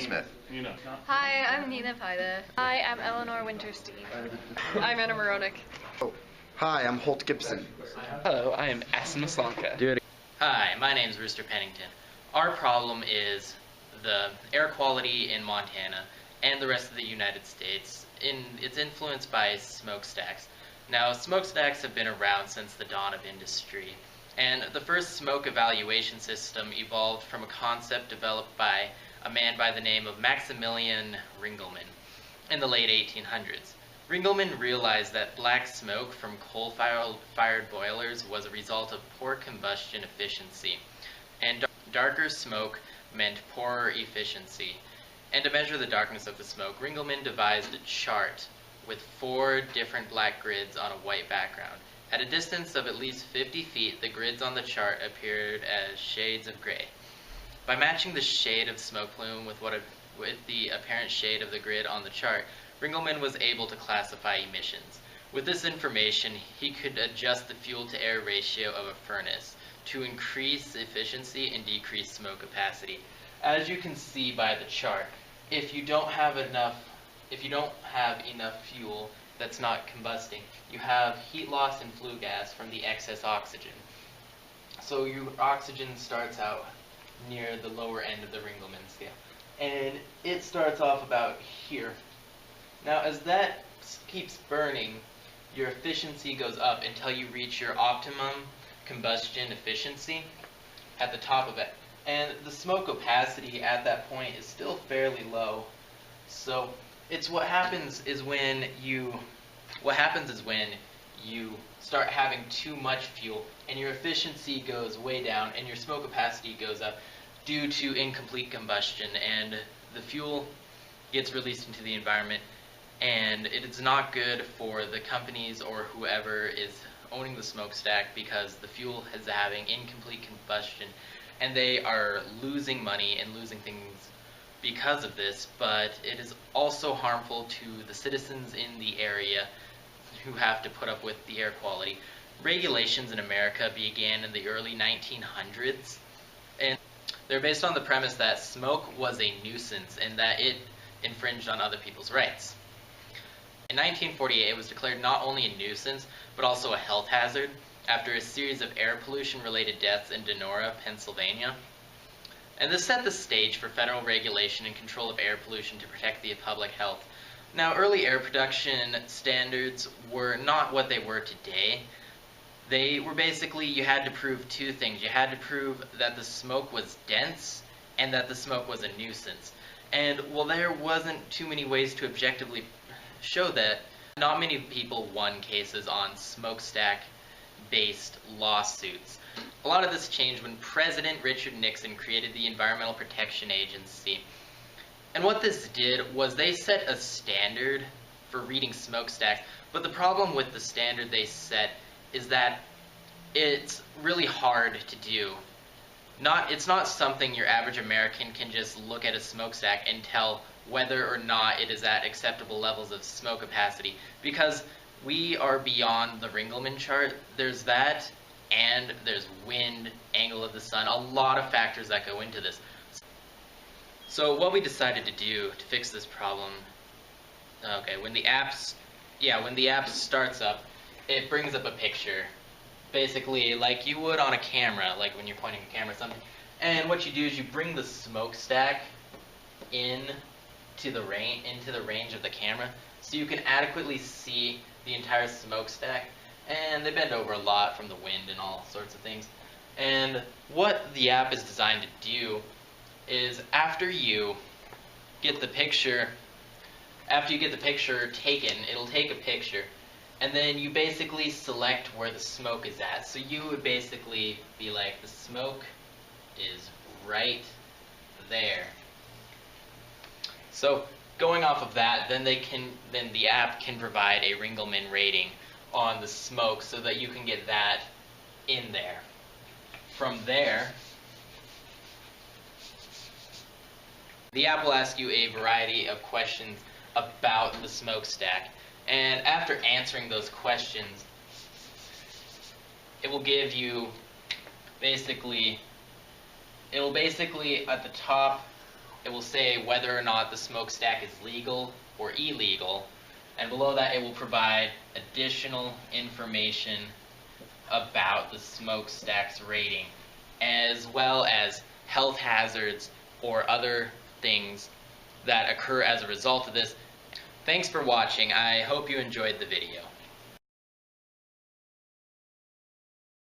Smith. Hi, I'm Nina Paida. Hi, I'm Eleanor Winterstein. I'm Anna Moronic. Oh, hi, I'm Holt Gibson. Hello, I am Asim Maslanka. Hi, my name's Rooster Pennington. Our problem is the air quality in Montana and the rest of the United States. It's influenced by smokestacks. Now, smokestacks have been around since the dawn of industry, and the first smoke evaluation system evolved from a concept developed by a man by the name of Maximilian Ringelmann in the late 1800s. Ringelmann realized that black smoke from coal-fired boilers was a result of poor combustion efficiency, and darker smoke meant poorer efficiency. And to measure the darkness of the smoke, Ringelmann devised a chart with 4 different black grids on a white background. At a distance of at least 50 feet, the grids on the chart appeared as shades of gray. By matching the shade of smoke plume with the apparent shade of the grid on the chart, Ringelmann was able to classify emissions. With this information, he could adjust the fuel-to-air ratio of a furnace to increase efficiency and decrease smoke opacity. As you can see by the chart, if you don't have enough fuel that's not combusting, you have heat loss and flue gas from the excess oxygen. So your oxygen starts out near the lower end of the Ringelmann scale, and it starts off about here. Now, as that keeps burning, your efficiency goes up until you reach your optimum combustion efficiency at the top of it. And the smoke opacity at that point is still fairly low. So what happens is when you start having too much fuel and your efficiency goes way down and your smoke opacity goes up due to incomplete combustion, and the fuel gets released into the environment, and it is not good for the companies or whoever is owning the smokestack, because the fuel is having incomplete combustion and they are losing money and losing things because of this. But it is also harmful to the citizens in the area who have to put up with the air quality. Regulations in America began in the early 1900s, and they're based on the premise that smoke was a nuisance and that it infringed on other people's rights. In 1948, it was declared not only a nuisance, but also a health hazard after a series of air pollution-related deaths in Donora, Pennsylvania. And this set the stage for federal regulation and control of air pollution to protect the public health. Now, early air production standards were not what they were today. They were basically, you had to prove 2 things. You had to prove that the smoke was dense and that the smoke was a nuisance. And while there wasn't too many ways to objectively show that, not many people won cases on smokestack-based lawsuits. A lot of this changed when President Richard Nixon created the Environmental Protection Agency. And what this did was they set a standard for reading smokestacks, but the problem with the standard they set is that it's really hard to do. It's not something your average American can just look at a smokestack and tell whether or not it is at acceptable levels of smoke opacity, because we are beyond the Ringelmann chart. There's that, and there's wind, angle of the sun, a lot of factors that go into this. So what we decided to do to fix this problem, when the app starts up, it brings up a picture, basically like you would on a camera, like when you're pointing a camera or something. And what you do is you bring the smokestack into the range of the camera, so you can adequately see the entire smokestack. And they bend over a lot from the wind and all sorts of things. And what the app is designed to do is after you get the picture taken, it'll take a picture, and then you basically select where the smoke is at. So you would basically be like, the smoke is right there. So going off of that, then the app can provide a Ringelmann rating on the smoke so that you can get that in there. From there, the app will ask you a variety of questions about the smokestack, and after answering those questions, it will give you basically at the top it will say whether or not the smokestack is legal or illegal, and below that it will provide additional information about the smokestack's rating, as well as health hazards or other things that occur as a result of this. Thanks for watching. I hope you enjoyed the video.